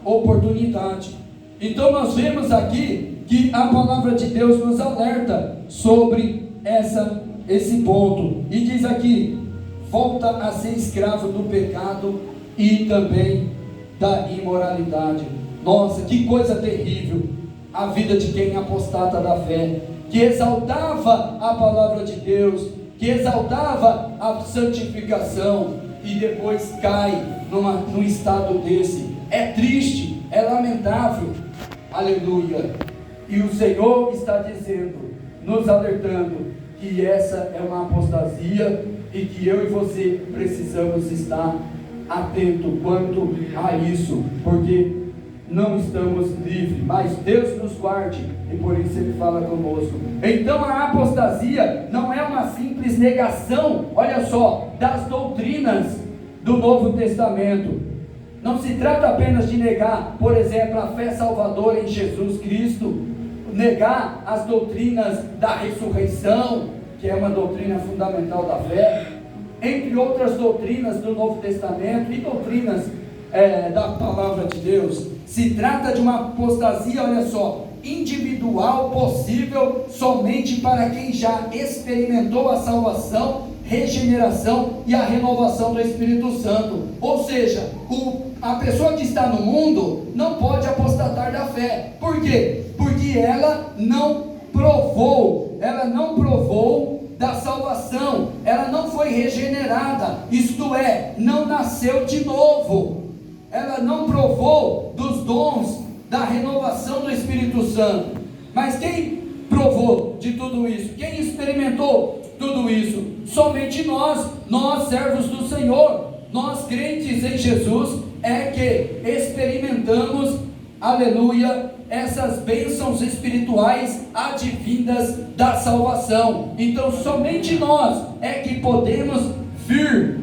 oportunidade. Então nós vemos aqui que a palavra de Deus nos alerta sobre esse ponto, e diz aqui: volta a ser escravo do pecado e também da imoralidade. Nossa, que coisa terrível a vida de quem apostata da fé, que exaltava a palavra de Deus, que exaltava a santificação, e depois cai num estado desse. É triste, é lamentável, aleluia. E o Senhor está dizendo, nos alertando, que essa é uma apostasia, e que eu e você precisamos estar atento quanto a isso, porque não estamos livres, mas Deus nos guarde, e por isso Ele fala conosco. Então a apostasia não é uma simples negação, olha só, das doutrinas do Novo Testamento. Não se trata apenas de negar, por exemplo, a fé salvadora em Jesus Cristo, negar as doutrinas da ressurreição, que é uma doutrina fundamental da fé, entre outras doutrinas do Novo Testamento e doutrinas da palavra de Deus. Se trata de uma apostasia, olha só, individual, possível somente para quem já experimentou a salvação, regeneração e a renovação do Espírito Santo. Ou seja, a pessoa que está no mundo não pode apostatar da fé. Por quê? Porque ela não provou da salvação, ela não foi regenerada, isto é, não nasceu de novo, ela não provou dos dons da renovação do Espírito Santo. Mas quem provou de tudo isso? Quem experimentou tudo isso? Somente nós servos do Senhor, nós crentes em Jesus, é que experimentamos, aleluia, essas bênçãos espirituais advindas da salvação. Então somente nós é que podemos vir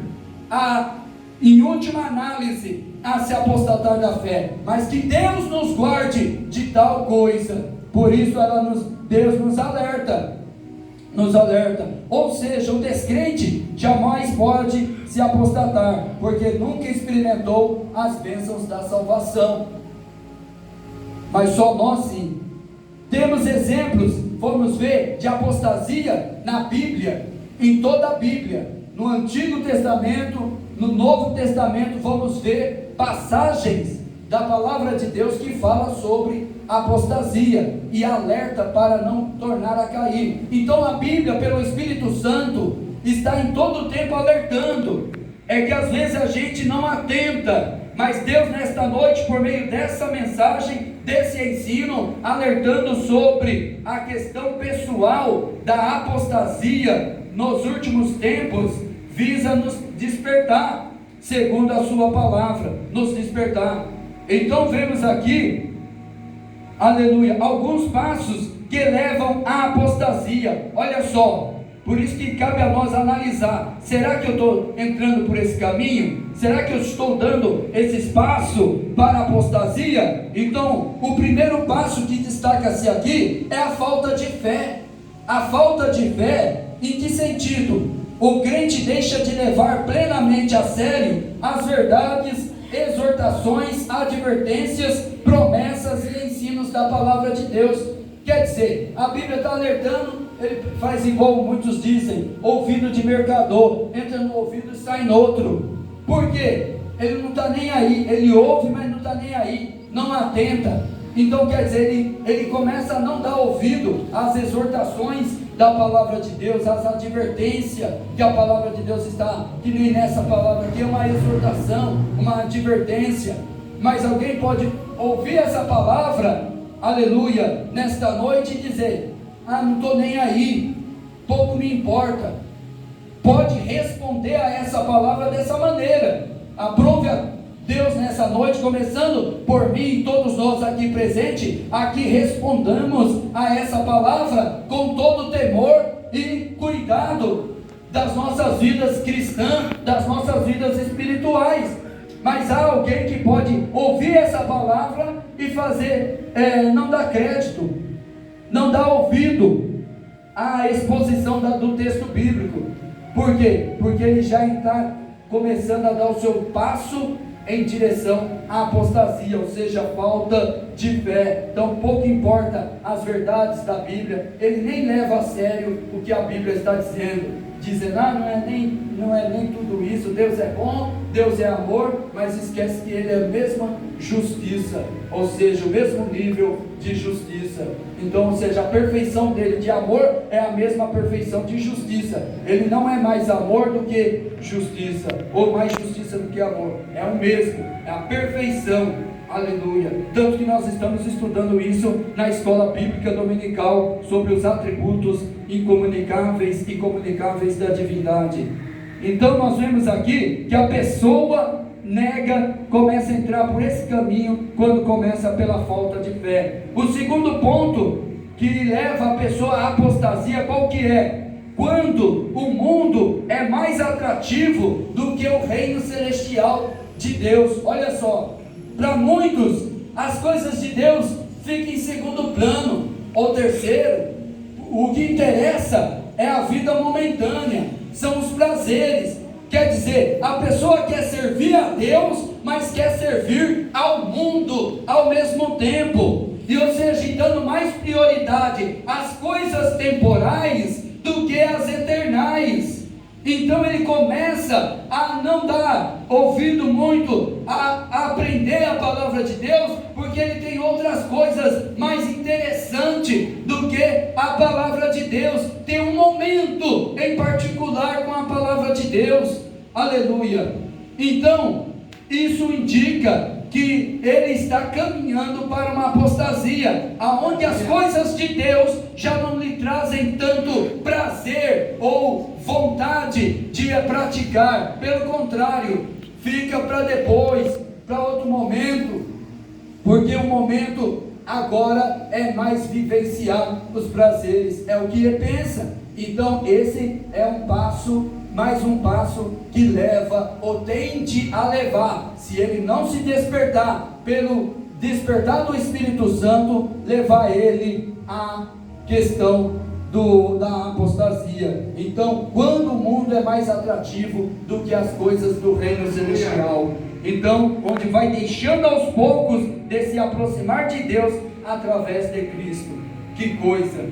em última análise, a se apostatar da fé, mas que Deus nos guarde de tal coisa. Por isso Deus nos alerta, ou seja, o descrente jamais pode se apostatar, porque nunca experimentou as bênçãos da salvação, mas só nós sim. Temos exemplos, vamos ver, de apostasia na Bíblia, em toda a Bíblia, no Antigo Testamento, no Novo Testamento, vamos ver passagens da palavra de Deus que fala sobre apostasia e alerta para não tornar a cair. Então a Bíblia, pelo Espírito Santo, está em todo o tempo alertando. É que às vezes a gente não atenta, mas Deus nesta noite, por meio dessa mensagem, desse ensino, alertando sobre a questão pessoal da apostasia nos últimos tempos, visa nos despertar, segundo a sua palavra, nos despertar. Então vemos aqui, aleluia, alguns passos que levam à apostasia. Olha só, por isso que cabe a nós analisar: será que eu estou entrando por esse caminho? Será que eu estou dando esse espaço para a apostasia? Então, o primeiro passo que destaca-se aqui é a falta de fé. A falta de fé, em que sentido? O crente deixa de levar plenamente a sério as verdades, exortações, advertências, promessas e ensinos da palavra de Deus. Quer dizer, a Bíblia está alertando, ele faz igual muitos dizem, ouvido de mercador, entra no ouvido e sai no outro. Por quê? Ele não está nem aí, ele ouve, mas não está nem aí, não atenta. Então quer dizer, ele começa a não dar ouvido às exortações da palavra de Deus, às advertências que a palavra de Deus está, que nem nessa palavra aqui é uma exortação, uma advertência. Mas alguém pode ouvir essa palavra, aleluia, nesta noite e dizer: não estou nem aí, pouco me importa. Pode responder a essa palavra dessa maneira. Aprove a Deus nessa noite, começando por mim e todos nós aqui presentes, aqui respondamos a essa palavra com todo temor e cuidado das nossas vidas cristãs, das nossas vidas espirituais. Mas há alguém que pode ouvir essa palavra e fazer, não dar crédito, não dar ouvido à exposição do texto bíblico. Por quê? Porque ele já está começando a dar o seu passo em direção à apostasia, ou seja, falta de fé. Então pouco importa as verdades da Bíblia, ele nem leva a sério o que a Bíblia está dizendo, dizendo, não é nem tudo isso, Deus é bom, Deus é amor, mas esquece que Ele é a mesma justiça, ou seja, o mesmo nível de justiça. Então, ou seja, a perfeição dele de amor é a mesma perfeição de justiça. Ele não é mais amor do que justiça, ou mais justiça do que amor, é o mesmo, é a perfeição. Aleluia. Tanto que nós estamos estudando isso na escola bíblica dominical, sobre os atributos incomunicáveis e comunicáveis da divindade. Então nós vemos aqui que a pessoa nega, começa a entrar por esse caminho quando começa pela falta de fé. O segundo ponto que leva a pessoa à apostasia, qual que é? Quando o mundo é mais atrativo do que o reino celestial de Deus. Olha só, para muitos as coisas de Deus ficam em segundo plano ou terceiro. O que interessa é a vida momentânea, são os prazeres. Quer dizer, a pessoa quer servir a Deus, mas quer servir ao mundo ao mesmo tempo, e ou seja, dando mais prioridade às coisas temporais do que às eternais. Então ele começa a não dar ouvido muito a aprender a palavra de Deus, porque ele tem outras coisas mais interessantes do que a palavra de Deus. Tem um momento em particular com a palavra de Deus. Aleluia. Então isso indica que ele está caminhando para uma apostasia, aonde as coisas de Deus já não lhe trazem tanto prazer ou vontade de praticar. Pelo contrário, fica para depois, para outro momento, porque o momento agora é mais vivenciar os prazeres, é o que ele pensa. Então esse é um passo, mais um passo que leva ou tende a levar, se ele não se despertar pelo despertar do Espírito Santo, levar ele à questão da apostasia. Então, quando o mundo é mais atrativo do que as coisas do reino celestial, então, onde vai deixando aos poucos de se aproximar de Deus através de Cristo. Que coisa!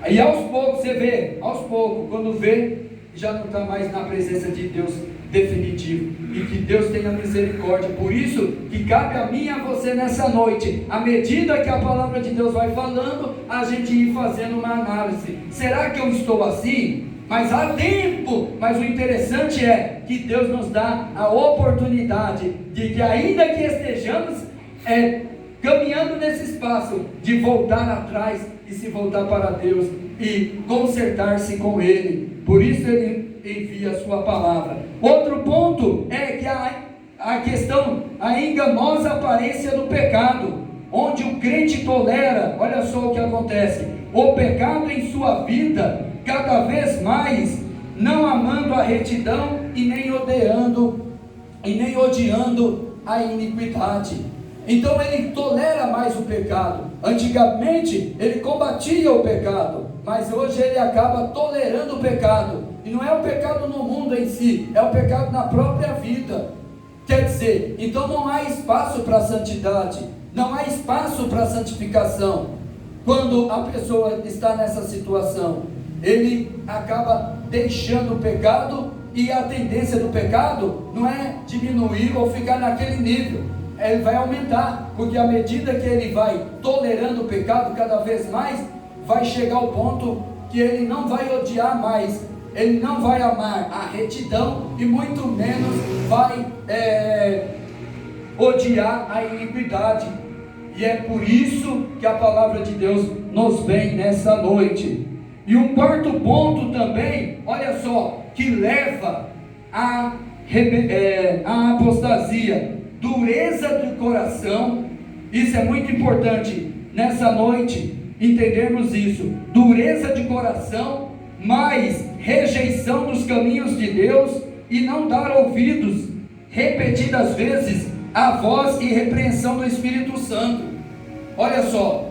Aí aos poucos você vê, quando vê, já não está mais na presença de Deus definitivo, e que Deus tenha misericórdia. Por isso que cabe a mim e a você nessa noite, à medida que a palavra de Deus vai falando, a gente ir fazendo uma análise. Será que eu estou assim? Mas há tempo. Mas o interessante é que Deus nos dá a oportunidade de que, ainda que estejamos caminhando nesse espaço, de voltar atrás e se voltar para Deus e consertar-se com Ele. Por isso Ele envia a sua palavra. Outro ponto é que a questão, a enganosa aparência do pecado, onde o crente tolera, olha só o que acontece, o pecado em sua vida, cada vez mais, não amando a retidão e nem odiando a iniquidade. Então ele tolera mais o pecado. Antigamente ele combatia o pecado, mas hoje ele acaba tolerando o pecado. E não é o pecado no mundo em si, é o pecado na própria vida. Quer dizer, então não há espaço para a santidade, não há espaço para a santificação. Quando a pessoa está nessa situação, ele acaba deixando o pecado, e a tendência do pecado não é diminuir ou ficar naquele nível, ele vai aumentar, porque à medida que ele vai tolerando o pecado cada vez mais, vai chegar ao ponto que ele não vai odiar mais, ele não vai amar a retidão, e muito menos vai odiar a iniquidade. E é por isso que a palavra de Deus nos vem nessa noite. E um quarto ponto também, olha só, que leva a apostasia: dureza do coração. Isso é muito importante nessa noite entendermos isso. Dureza de coração, mais rejeição dos caminhos de Deus, e não dar ouvidos repetidas vezes à voz e repreensão do Espírito Santo. Olha só,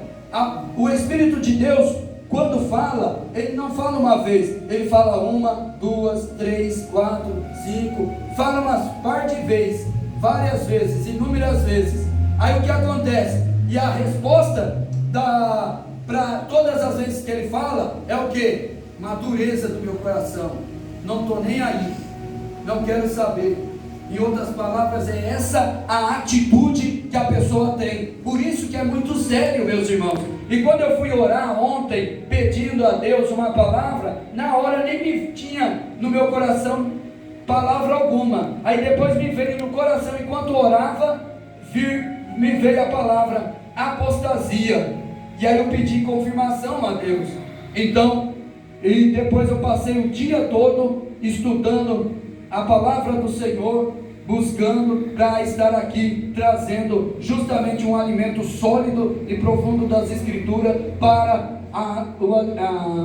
o Espírito de Deus, quando fala, ele não fala uma vez, ele fala 1, 2, 3, 4, 5, fala umas par de vezes, várias vezes, inúmeras vezes. Aí o que acontece? E a resposta para todas as vezes que ele fala é o que? Uma dureza do meu coração. Não estou nem aí, não quero saber. Em outras palavras, é essa a atitude que a pessoa tem. Por isso que é muito sério, meus irmãos. E quando eu fui orar ontem, pedindo a Deus uma palavra, na hora nem me tinha no meu coração palavra alguma. Aí depois me veio no coração, enquanto orava, me veio a palavra apostasia. E aí eu pedi confirmação a Deus. Então, e depois eu passei o dia todo estudando a palavra do Senhor, buscando para estar aqui, trazendo justamente um alimento sólido e profundo das Escrituras para a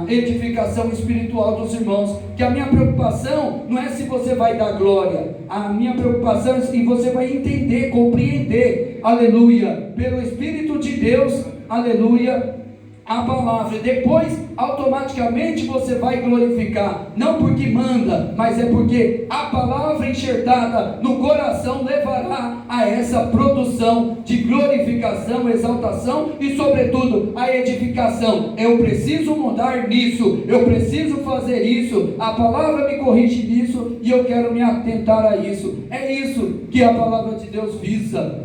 edificação espiritual dos irmãos. Que a minha preocupação não é se você vai dar glória, a minha preocupação é se você vai entender, compreender, aleluia, pelo Espírito de Deus, aleluia, a palavra. Depois automaticamente você vai glorificar, não porque manda, mas é porque a palavra enxertada no coração levará a essa produção de glorificação, exaltação e sobretudo a edificação. Eu preciso mudar nisso, eu preciso fazer isso, a palavra me corrige nisso e eu quero me atentar a isso. É isso que a palavra de Deus visa,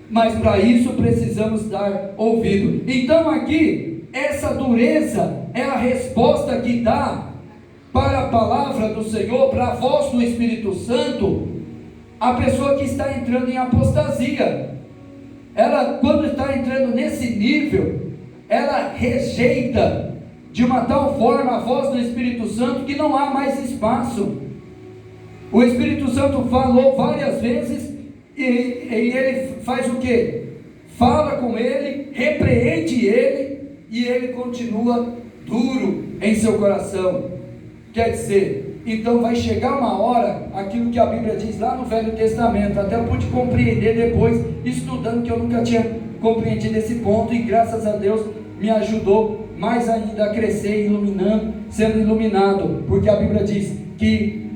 mas para isso precisamos dar ouvido. Então aqui, essa dureza é a resposta que dá para a palavra do Senhor, para a voz do Espírito Santo, a pessoa que está entrando em apostasia. Ela, quando está entrando nesse nível, ela rejeita de uma tal forma a voz do Espírito Santo que não há mais espaço. O Espírito Santo falou várias vezes e ele faz o quê? Fala com ele, repreende ele, e ele continua duro em seu coração. Quer dizer, então vai chegar uma hora, aquilo que a Bíblia diz lá no Velho Testamento, até eu pude compreender depois, estudando, que eu nunca tinha compreendido esse ponto, e graças a Deus me ajudou mais ainda a crescer, iluminando, sendo iluminado, porque a Bíblia diz que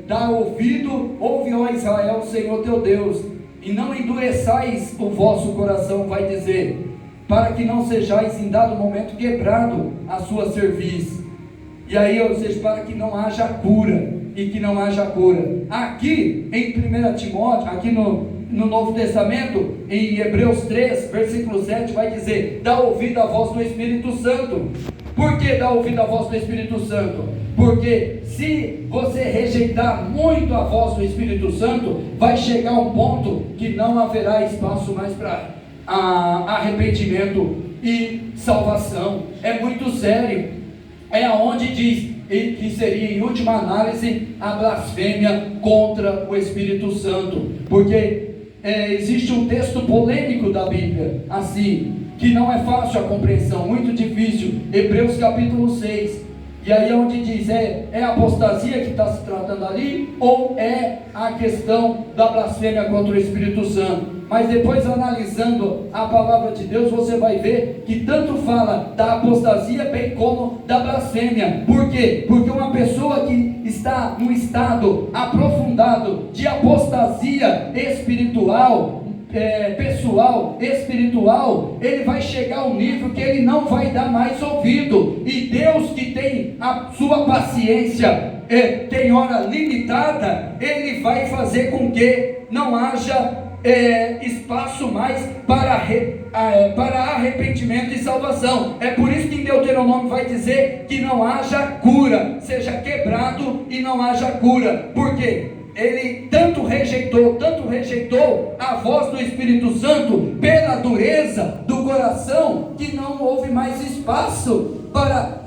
dá ouvido, ouve, ó Israel, o Senhor teu Deus, e não endureçais o vosso coração, vai dizer, para que não sejais em dado momento quebrado a sua cerviz. E aí, ou seja, para que não haja cura, e que não haja cura. Aqui em 1 Timóteo, aqui no Novo Testamento, em Hebreus 3, versículo 7, vai dizer: dá ouvido à voz do Espírito Santo. Por que dá ouvido à voz do Espírito Santo? Porque se você rejeitar muito a voz do Espírito Santo, vai chegar um ponto que não haverá espaço mais para arrependimento e salvação. É muito sério. É aonde diz que seria, em última análise, a blasfêmia contra o Espírito Santo, porque existe um texto polêmico da Bíblia, assim, que não é fácil a compreensão, muito difícil, Hebreus capítulo 6, e aí é onde diz, é a apostasia que está se tratando ali, ou é a questão da blasfêmia contra o Espírito Santo? Mas depois, analisando a palavra de Deus, você vai ver que tanto fala da apostasia bem como da blasfêmia. Por quê? Porque uma pessoa que está num estado aprofundado de apostasia espiritual, pessoal, espiritual, ele vai chegar a um nível que ele não vai dar mais ouvido, e Deus, que tem a sua paciência, tem hora limitada, ele vai fazer com que não haja espaço mais para arrependimento e salvação. É por isso que em Deuteronômio vai dizer que não haja cura, seja quebrado e não haja cura. Por quê? Ele tanto rejeitou a voz do Espírito Santo pela dureza do coração, que não houve mais espaço para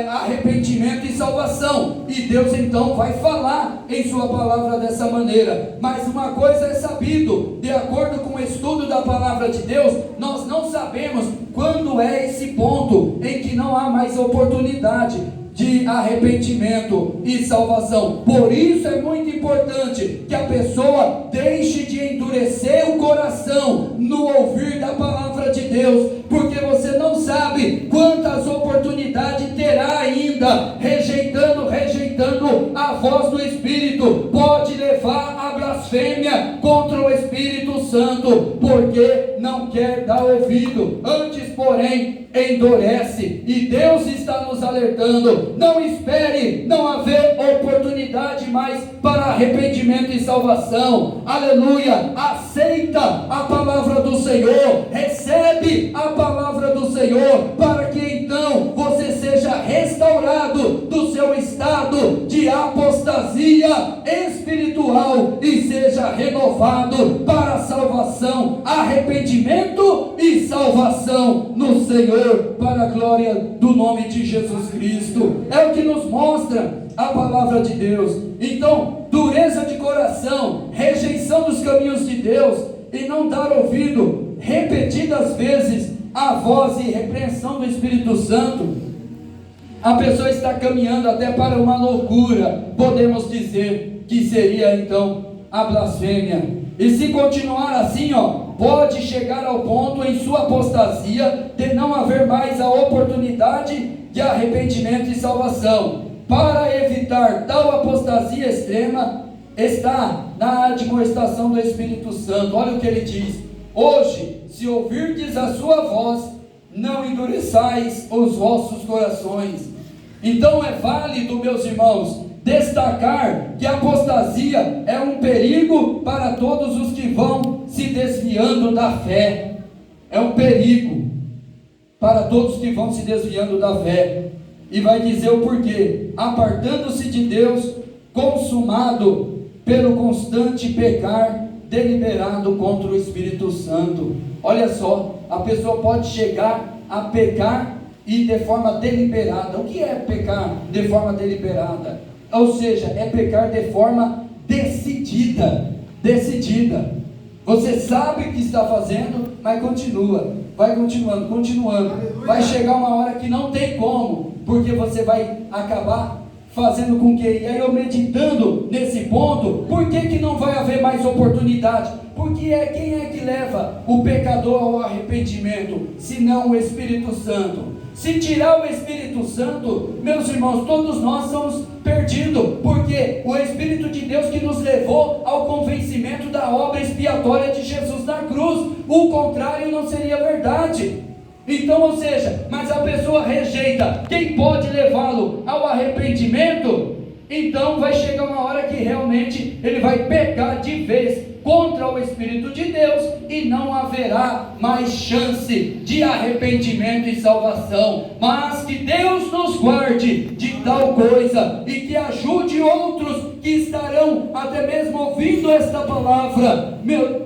arrependimento e salvação. E Deus então vai falar em sua palavra dessa maneira. Mas uma coisa é sabido, de acordo com o estudo da palavra de Deus, nós não sabemos quando é esse ponto em que não há mais oportunidade de arrependimento e salvação. Por isso é muito importante que a pessoa deixe de endurecer o coração no ouvir da palavra de Deus, porque você não sabe quantas oportunidades terá ainda, rejeitando a voz do Espírito. Pode levar à blasfêmia porque não quer dar ouvido, antes, porém, endurece. E Deus está nos alertando: não espere não haver oportunidade mais para arrependimento e salvação. Aleluia! Aceita a palavra do Senhor, recebe a palavra do Senhor, para que então você seja restaurado do seu estado de apostasia espiritual e seja renovado para salvação, arrependimento e salvação no Senhor, para a glória do nome de Jesus Cristo. É o que nos mostra a palavra de Deus. Então, dureza de coração, rejeição dos caminhos de Deus e não dar ouvido repetidas vezes à voz e repreensão do Espírito Santo, a pessoa está caminhando até para uma loucura, podemos dizer que seria então a blasfêmia. E se continuar assim, pode chegar ao ponto em sua apostasia de não haver mais a oportunidade de arrependimento e salvação. Para evitar tal apostasia extrema, está na admoestação do Espírito Santo. Olha o que ele diz: hoje, se ouvirdes a sua voz, não endureçais os vossos corações. Então é válido, meus irmãos, destacar que a apostasia é um perigo para todos os que vão se desviando da fé. É um perigo para todos que vão se desviando da fé. E vai dizer o porquê: apartando-se de Deus, consumado pelo constante pecar deliberado contra o Espírito Santo. Olha só, a pessoa pode chegar a pecar e de forma deliberada. O que é pecar de forma deliberada? Ou seja, é pecar de forma decidida. Você sabe o que está fazendo, mas continua, vai continuando. Aleluia. Vai chegar uma hora que não tem como, porque você vai acabar fazendo com que, e aí eu meditando nesse ponto, por que não vai haver mais oportunidade? Porque quem é que leva o pecador ao arrependimento, se não o Espírito Santo? Se tirar o Espírito Santo, meus irmãos, todos nós somos perdidos, porque o Espírito de Deus que nos levou ao convencimento da obra expiatória de Jesus na cruz. O contrário não seria verdade. Então, ou seja, mas a pessoa rejeita quem pode levá-lo ao arrependimento, então vai chegar uma hora que realmente ele vai pecar de vez contra o Espírito de Deus e não haverá mais chance de arrependimento e salvação. Mas que Deus nos guarde de tal coisa e que ajude outros que estarão até mesmo ouvindo esta palavra,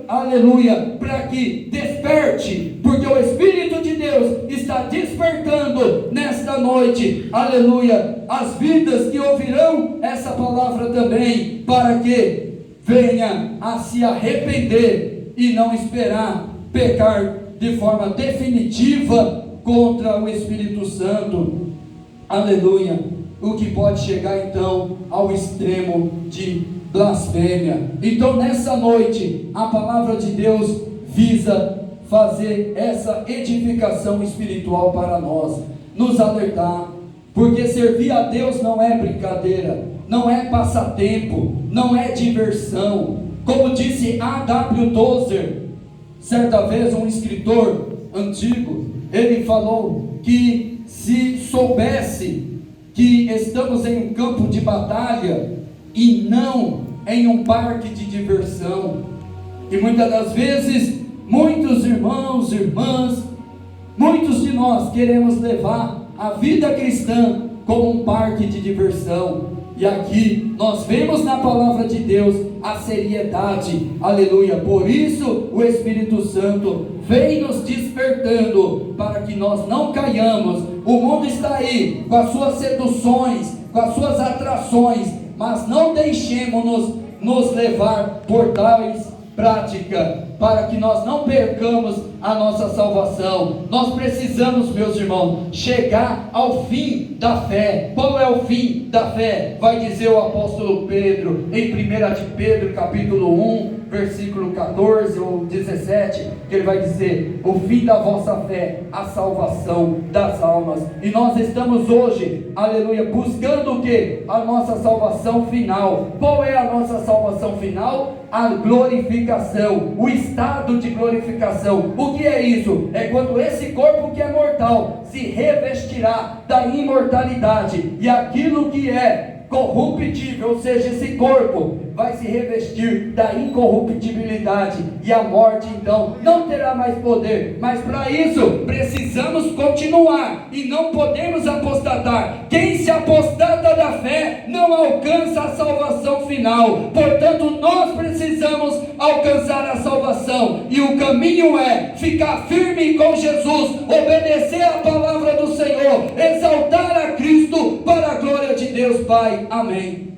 aleluia, para que desperte, porque o Espírito de Deus está despertando nesta noite, aleluia, as vidas que ouvirão essa palavra também, para que venha a se arrepender e não esperar pecar de forma definitiva contra o Espírito Santo, aleluia, o que pode chegar então ao extremo de blasfêmia. Então nessa noite a palavra de Deus visa fazer essa edificação espiritual para nós, nos alertar, porque servir a Deus não é brincadeira, não é passatempo, não é diversão. Como disse A.W. Tozer, certa vez um escritor antigo, ele falou que se soubesse que estamos em um campo de batalha e não em um parque de diversão, e muitas das vezes, muitos irmãos, irmãs, muitos de nós queremos levar a vida cristã como um parque de diversão. E aqui nós vemos na palavra de Deus a seriedade, aleluia. Por isso o Espírito Santo vem nos despertando para que nós não caiamos. O mundo está aí com as suas seduções, com as suas atrações, mas não deixemos-nos nos levar por tais práticas, para que nós não percamos a nossa salvação. Nós precisamos, meus irmãos, chegar ao fim da fé. Qual é o fim da fé? Vai dizer o apóstolo Pedro em 1 de Pedro capítulo 1, versículo 14 ou 17, que ele vai dizer: o fim da vossa fé, a salvação das almas. E nós estamos hoje, aleluia, buscando o que? A nossa salvação final. Qual é a nossa salvação final? a glorificação, o estado de glorificação. O que é isso? É quando esse corpo que é mortal se revestirá da imortalidade, e aquilo que é corruptível, ou seja, esse corpo vai se revestir da incorruptibilidade, e a morte então não terá mais poder. Mas para isso precisamos continuar e não podemos apostatar. Quem se apostata da fé não alcança a salvação final. Portanto, nós precisamos alcançar a salvação, e o caminho é ficar firme com Jesus, obedecer a palavra do Senhor, exaltar a Cristo para a glória de Deus Pai. Amém.